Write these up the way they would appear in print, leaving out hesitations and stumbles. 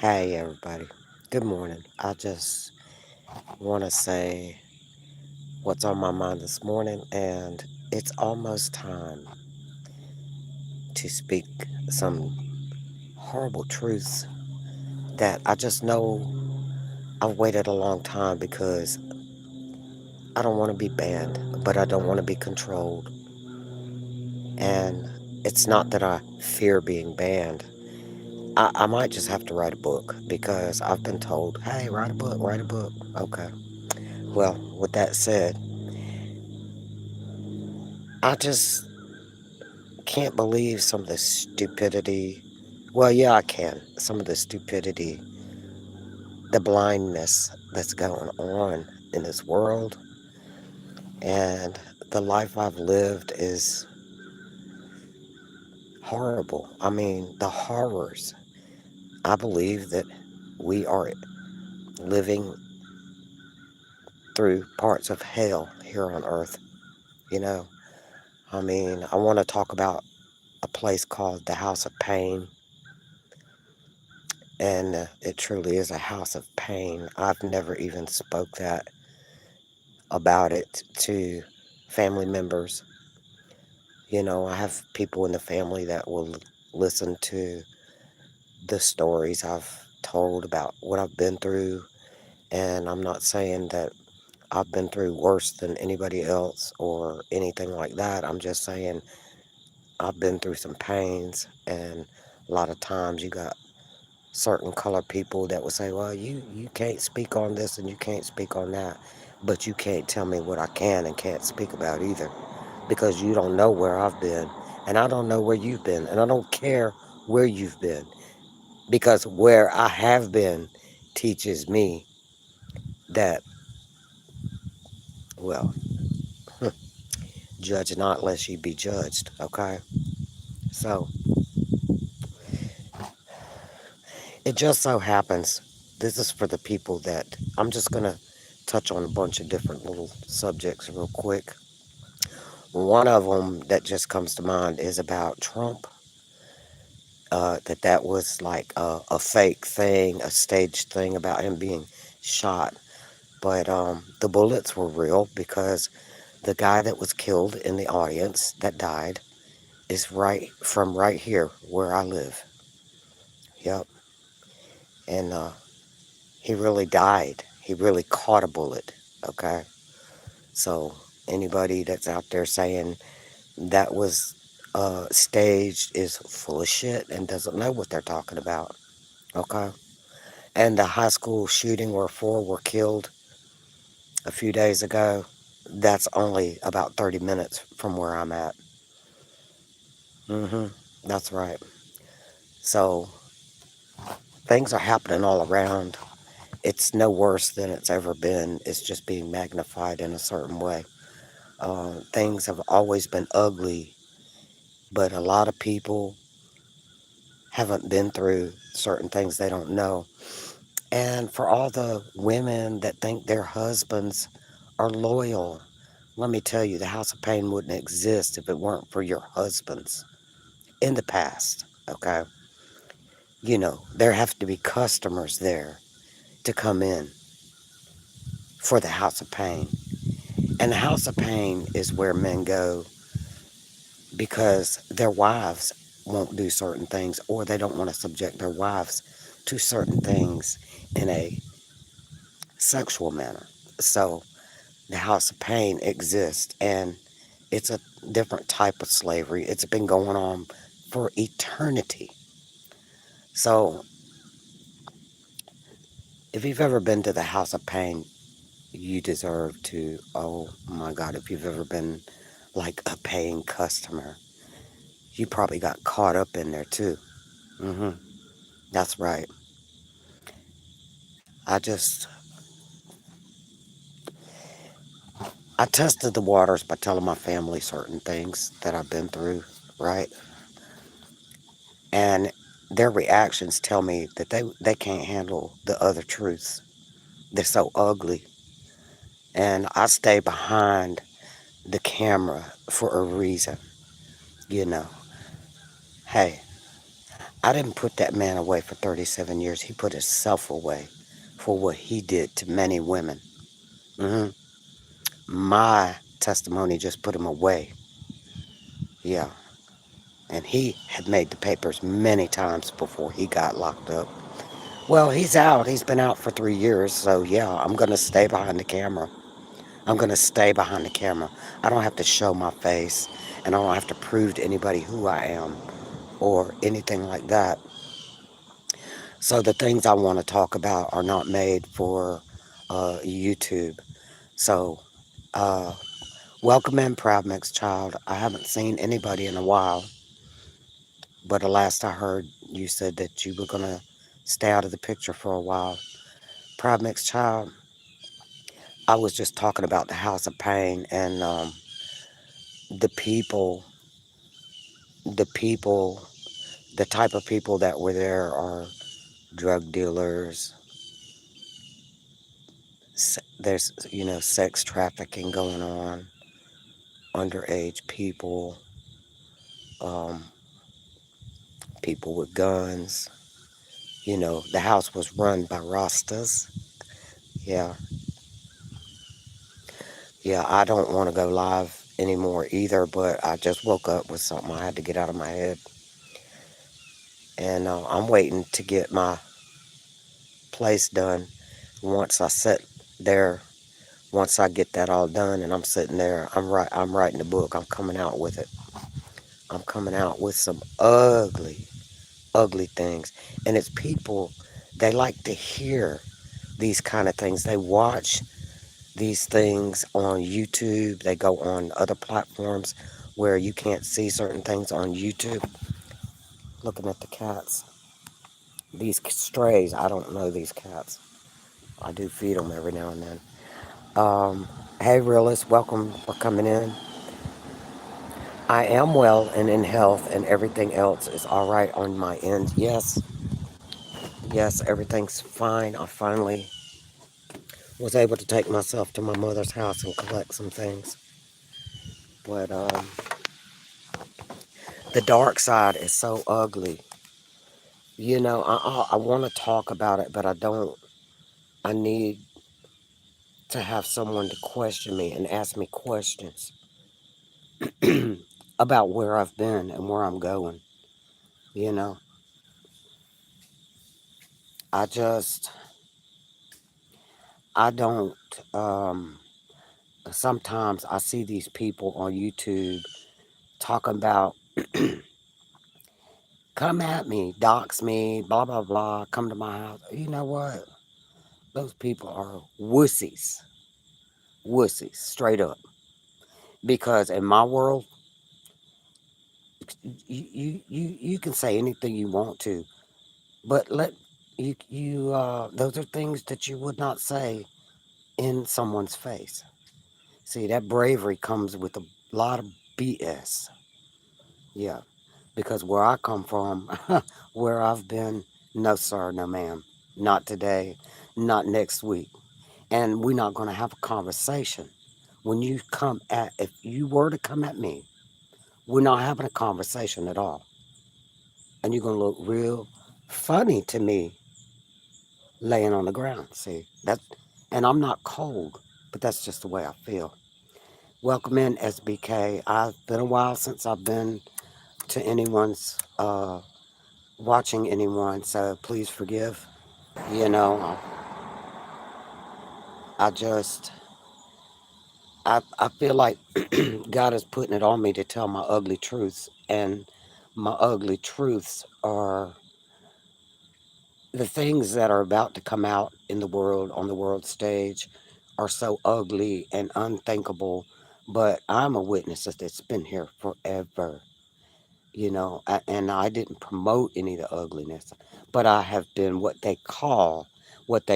Hey everybody. Good morning. I just want to say what's on my mind this morning, and it's almost time to speak some horrible truths that I just know I've waited a long time because I don't want to be banned, but I don't want to be controlled. And it's not that I fear being banned. I might just have to write a book because I've been told, hey, write a book, write a book. Okay. Well, with that said, I just can't believe some of the stupidity. Well, yeah, I can. Some of the stupidity, the blindness that's going on in this world, and the life I've lived is horrible. I mean, the horrors. I believe that we are living through parts of hell here on earth, you know. I mean, I want to talk about a place called the House of Pain, and it truly is a house of pain. I've never even spoke that about it to family members. You know, I have people in the family that will listen to the stories I've told about what I've been through. And I'm not saying that I've been through worse than anybody else or anything like that. I'm just saying I've been through some pains. And a lot of times you got certain color people that will say, well, you can't speak on this and you can't speak on that. But you can't tell me what I can and can't speak about either, because you don't know where I've been, and I don't know where you've been, and I don't care where you've been, because where I have been teaches me that, well, judge not lest ye be judged, okay? So it just so happens, this is for the people that, I'm just going to touch on a bunch of different little subjects real quick. One of them that just comes to mind is about Trump, that was like a fake thing, a staged thing about him being shot. But the bullets were real because the guy that was killed in the audience that died is right from right here where I live. Yep. And he really died. He really caught a bullet. Okay. So anybody that's out there saying that was staged is full of shit and doesn't know what they're talking about. Okay. And the high school shooting where four were killed a few days ago, that's only about 30 minutes from where I'm at. Hmm. That's right. So things are happening all around. It's no worse than it's ever been. It's just being magnified in a certain way. Things have always been ugly, but a lot of people haven't been through certain things they don't know. And for all the women that think their husbands are loyal, let me tell you, the House of Pain wouldn't exist if it weren't for your husbands in the past, okay? You know, there have to be customers there to come in for the House of Pain. And the House of Pain is where men go because their wives won't do certain things, or they don't want to subject their wives to certain things in a sexual manner. So the House of Pain exists, and it's a different type of slavery. It's been going on for eternity. So if you've ever been to the House of Pain, you deserve to, oh my God, if you've ever been like a paying customer, you probably got caught up in there too. Hmm. That's right. I just, I tested the waters by telling my family certain things that I've been through, right? And their reactions tell me that they can't handle the other truths. They're so ugly. And I stay behind the camera for a reason, you know. Hey, I didn't put that man away for 37 years. He put himself away for what he did to many women. hmm My testimony just put him away. Yeah. And he had made the papers many times before he got locked up. Well, he's out. He's been out for 3 years. So, yeah, I'm going to stay behind the camera. I'm going to stay behind the camera. I don't have to show my face, and I don't have to prove to anybody who I am or anything like that. So the things I want to talk about are not made for YouTube. So uh, welcome in, Proud Mix Child. I haven't seen anybody in a while, but the last I heard, you said that you were going to stay out of the picture for a while. Proud Mix Child, I was just talking about the House of Pain and the people, the people, the type of people that were there are drug dealers. There's, sex trafficking going on, underage people, um, people with guns. The house was run by Rastas. Yeah, yeah, I don't want to go live anymore either, but I just woke up with something I had to get out of my head. And I'm waiting to get my place done. Once I sit there, once I get that all done and I'm sitting there, I'm writing the book. I'm coming out with it. I'm coming out with some ugly, ugly things. And it's people, they like to hear these kind of things. They watch these things on YouTube. They go on other platforms where you can't see certain things on YouTube. Looking at the cats. These strays, I don't know these cats. I do feed them every now and then. Hey, realists, welcome for coming in. I am well and in health, and everything else is all right on my end. Yes, yes, everything's fine. I finally was able to take myself to my mother's house and collect some things. But the dark side is so ugly. I want to talk about it, but I don't. I need to have someone to question me and ask me questions about where I've been and where I'm going. You know, I just, I don't. Um, Sometimes I see these people on YouTube talking about, come at me, dox me, blah, blah, blah, come to my house. You know what? Those people are wussies. Wussies, straight up. Because in my world, you can say anything you want to, but those are things that you would not say in someone's face. See, that bravery comes with a lot of BS. Yeah, because where I come from, where I've been, no sir, no ma'am, not today, not next week, and we're not going to have a conversation. If you were to come at me, we're not having a conversation at all. And you're going to look real funny to me laying on the ground. See, and I'm not cold, but that's just the way I feel. Welcome in, SBK. I've been a while since I've been to anyone's, watching anyone, so please forgive. You know, I just, I feel like God is putting it on me to tell my ugly truths, and my ugly truths are the things that are about to come out in the world, on the world stage, are so ugly and unthinkable. But I'm a witness that it's been here forever, and I didn't promote any of the ugliness, but I have been what they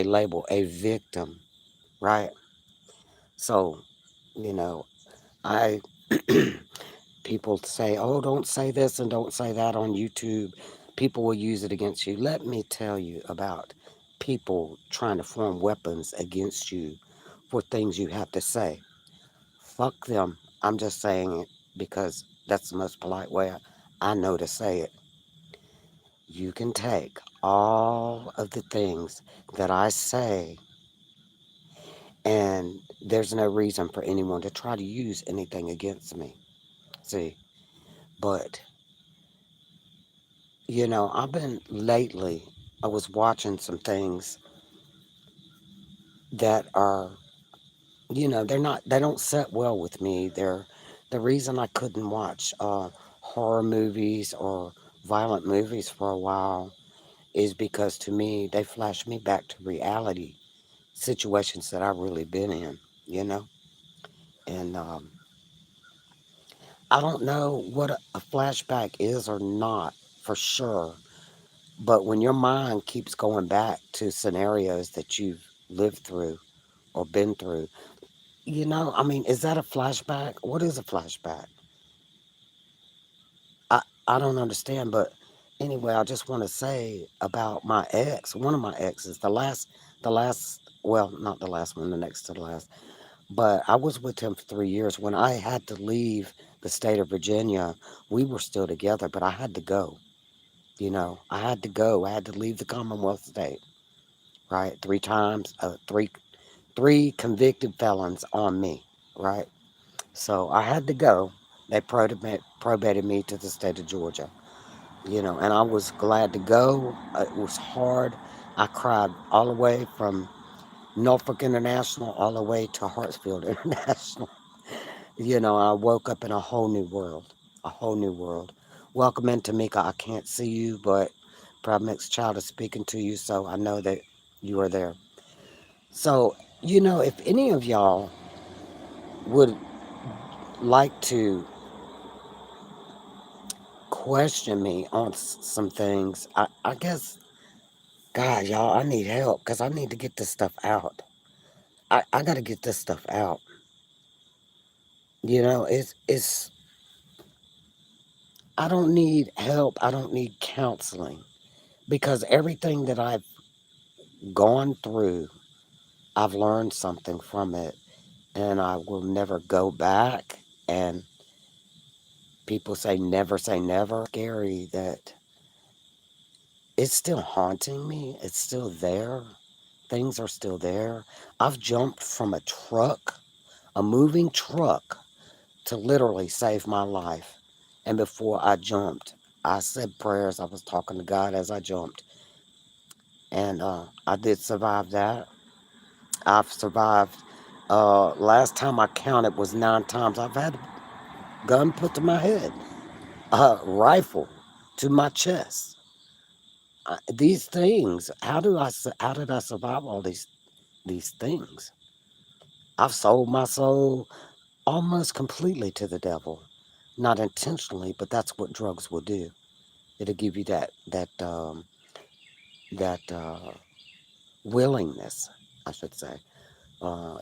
label a victim, right? So, you know, I people say, "Oh, don't say this and don't say that on YouTube." People will use it against you. Let me tell you about people trying to form weapons against you for things you have to say. Fuck them. I'm just saying it because that's the most polite way I know to say it. You can take all of the things that I say, and there's no reason for anyone to try to use anything against me. See, but I've been lately, I was watching some things that are, they don't set well with me. They're the reason I couldn't watch horror movies or violent movies for a while is because to me, they flash me back to reality situations that I've really been in, you know? And I don't know what a flashback is or not for sure, but when your mind keeps going back to scenarios that you've lived through or been through, I mean, is that a flashback? What is a flashback? I don't understand, but anyway, I just want to say about my ex, one of my exes, well, not the last one, the next to the last. But I was with him for 3 years. When I had to leave the state of Virginia, we were still together, but I had to go. I had to go. I had to leave the Commonwealth state, right? 3 times, three convicted felons on me, right? So I had to go. They probated me to the state of Georgia, and I was glad to go. It was hard. I cried all the way from Norfolk International all the way to Hartsfield International. I woke up in a whole new world, a whole new world. Welcome in, Tamika. I can't see you, but Providence Child is speaking to you, so I know that you are there. So, if any of y'all would like to question me on some things, I guess, God, y'all, I need help because I need to get this stuff out. I got to get this stuff out. It's, I don't need help. I don't need counseling because everything that I've gone through, I've learned something from it, and I will never go back. And people say never. Scary that it's still haunting me. It's still there. Things are still there. I've jumped from a truck, a moving truck, to literally save my life. And before I jumped, I said prayers. I was talking to God as I jumped. And I did survive that. I've survived. Last time I counted was 9 times. I've had a gun put to my head, a rifle to my chest. These things. How did I survive all these things? I've sold my soul almost completely to the devil, not intentionally, but that's what drugs will do. It'll give you that willingness, I should say.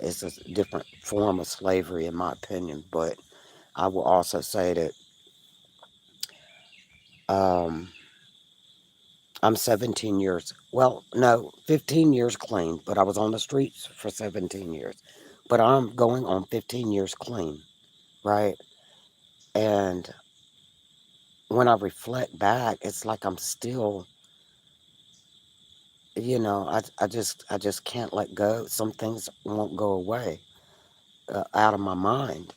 It's a different form of slavery, in my opinion, but I will also say that um, I'm 17 years. Well, no, 15 years clean, but I was on the streets for 17 years. But I'm going on 15 years clean, right? And when I reflect back, it's like I'm still, I just can't let go. Some things won't go away out of my mind,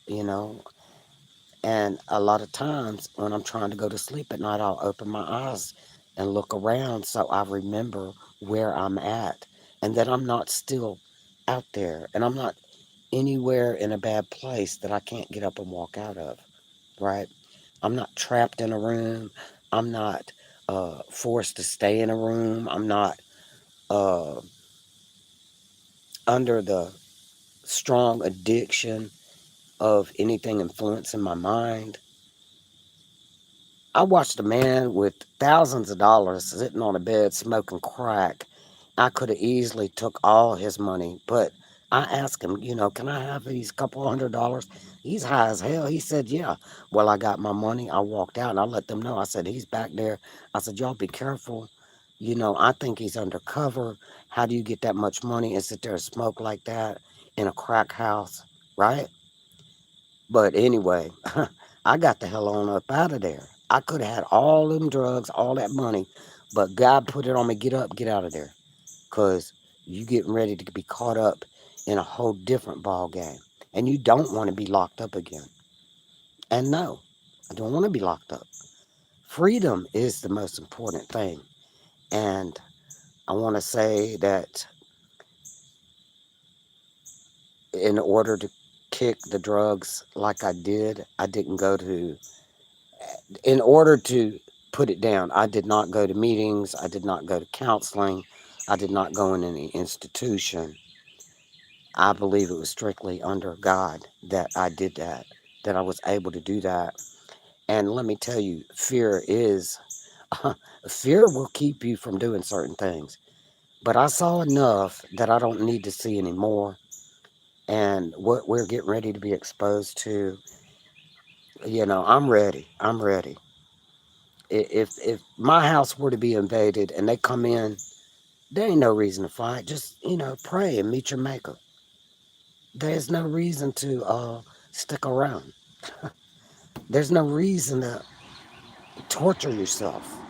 And a lot of times when I'm trying to go to sleep at night, I'll open my eyes and look around so I remember where I'm at and that I'm not still out there and I'm not anywhere in a bad place that I can't get up and walk out of, right? I'm not trapped in a room. I'm not forced to stay in a room. I'm not uh, under the strong addiction of anything influencing my mind. I watched a man with thousands of dollars sitting on a bed smoking crack. I could have easily took all his money, but I asked him, can I have these couple $100? He's high as hell. He said, yeah. Well, I got my money. I walked out and I let them know. I said, he's back there. I said, y'all be careful. I think he's undercover. How do you get that much money and sit there and smoke like that in a crack house? Right? But anyway, I got the hell on up out of there. I could have had all them drugs, all that money, But God put it on me, get up, get out of there. Because you getting ready to be caught up in a whole different ball game. And you don't want to be locked up again. And no, I don't want to be locked up. Freedom is the most important thing. And I want to say that in order to kick the drugs like I did, I didn't go to, in order to put it down, I did not go to meetings, I did not go to counseling, I did not go in any institution. I believe it was strictly under God that I did that, that I was able to do that. And let me tell you, fear is, fear will keep you from doing certain things. But I saw enough that I don't need to see anymore. And what we're getting ready to be exposed to, I'm ready. I'm ready. If my house were to be invaded and they come in, there ain't no reason to fight. Just, pray and meet your maker. There's no reason to stick around. There's no reason to torture yourself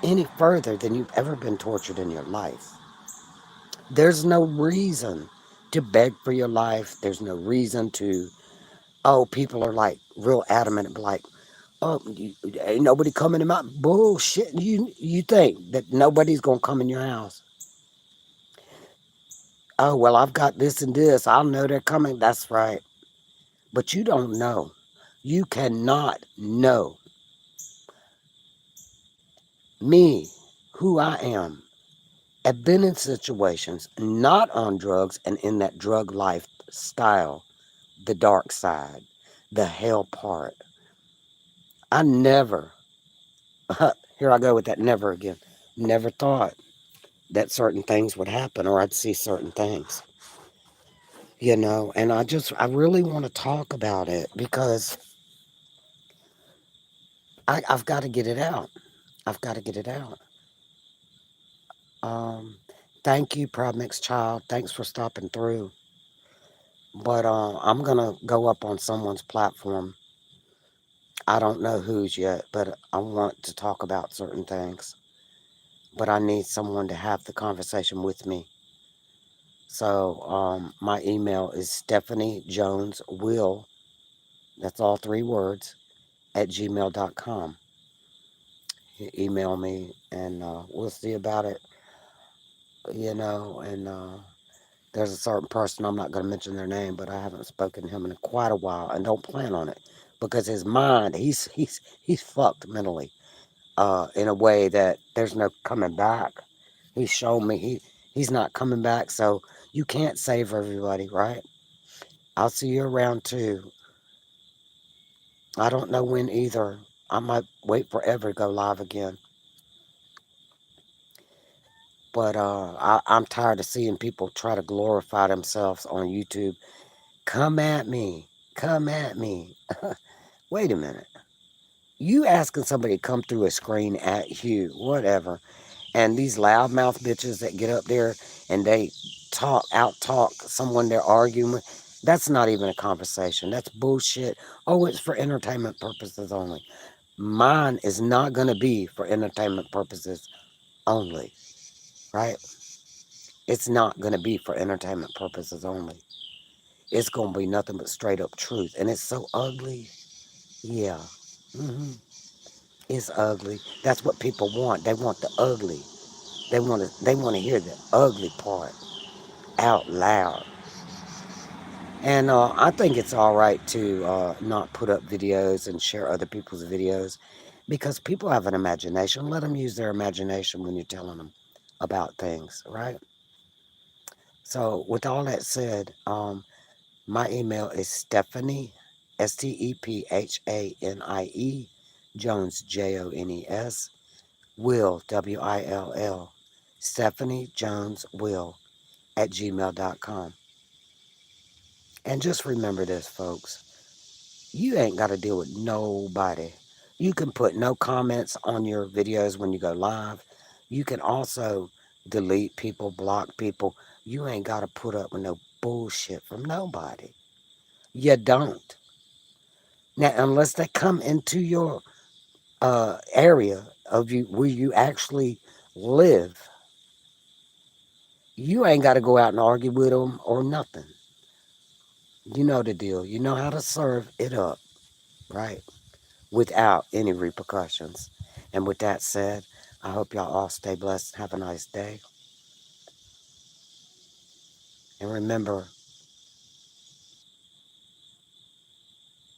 any further than you've ever been tortured in your life. There's no reason to beg for your life. There's no reason to, oh, people are like real adamant, like, oh, ain't nobody coming in my bullshit. You think that nobody's gonna come in your house? Oh, well, I've got this and this. I'll know they're coming. That's right. But you don't know. You cannot know me, who I am. I've been in situations not on drugs and in that drug lifestyle, the dark side, the hell part. I never, here I go with that never again, never thought that certain things would happen or I'd see certain things, and I really want to talk about it because I've got to get it out. I've got to get it out. Um, Thank you, Proud Mix Child. Thanks for stopping through. But I'm going to go up on someone's platform. I don't know whose yet, but I want to talk about certain things. But I need someone to have the conversation with me. So my email is Stephanie Jones Will. That's all three words at gmail.com. You email me and we'll see about it, and there's a certain person, I'm not going to mention their name, but I haven't spoken to him in quite a while and don't plan on it because his mind, he's fucked mentally in a way that there's no coming back. He's shown me he's not coming back, so you can't save everybody, right? I'll see you around too. I don't know when either. I might wait forever to go live again. But I'm tired of seeing people try to glorify themselves on YouTube. Come at me. Come at me. Wait a minute. You asking somebody to come through a screen at you, whatever. And these loudmouth bitches that get up there and they out talk someone they're arguing with, that's not even a conversation. That's bullshit. Oh, it's for entertainment purposes only. Mine is not going to be for entertainment purposes only, right? It's not going to be for entertainment purposes only. It's going to be nothing but straight up truth. And it's so ugly. Yeah. hmm It's ugly. That's what people want. They want the ugly. They want to hear the ugly part out loud. And I think it's all right to not put up videos and share other people's videos because people have an imagination. Let them use their imagination when you're telling them about things, right? So, with all that said, my email is Stephanie, Stephanie, Jones, Jones, Will, Will, Stephanie Jones Will at gmail.com. And just remember this, folks. You ain't got to deal with nobody. You can put no comments on your videos when you go live. You can also delete people, block people. You ain't got to put up with no bullshit from nobody. You don't. Now, unless they come into your area of you where you actually live, you ain't got to go out and argue with them or nothing. You know the deal. You know how to serve it up, right? Without any repercussions. And with that said, I hope y'all all stay blessed. Have a nice day. And remember,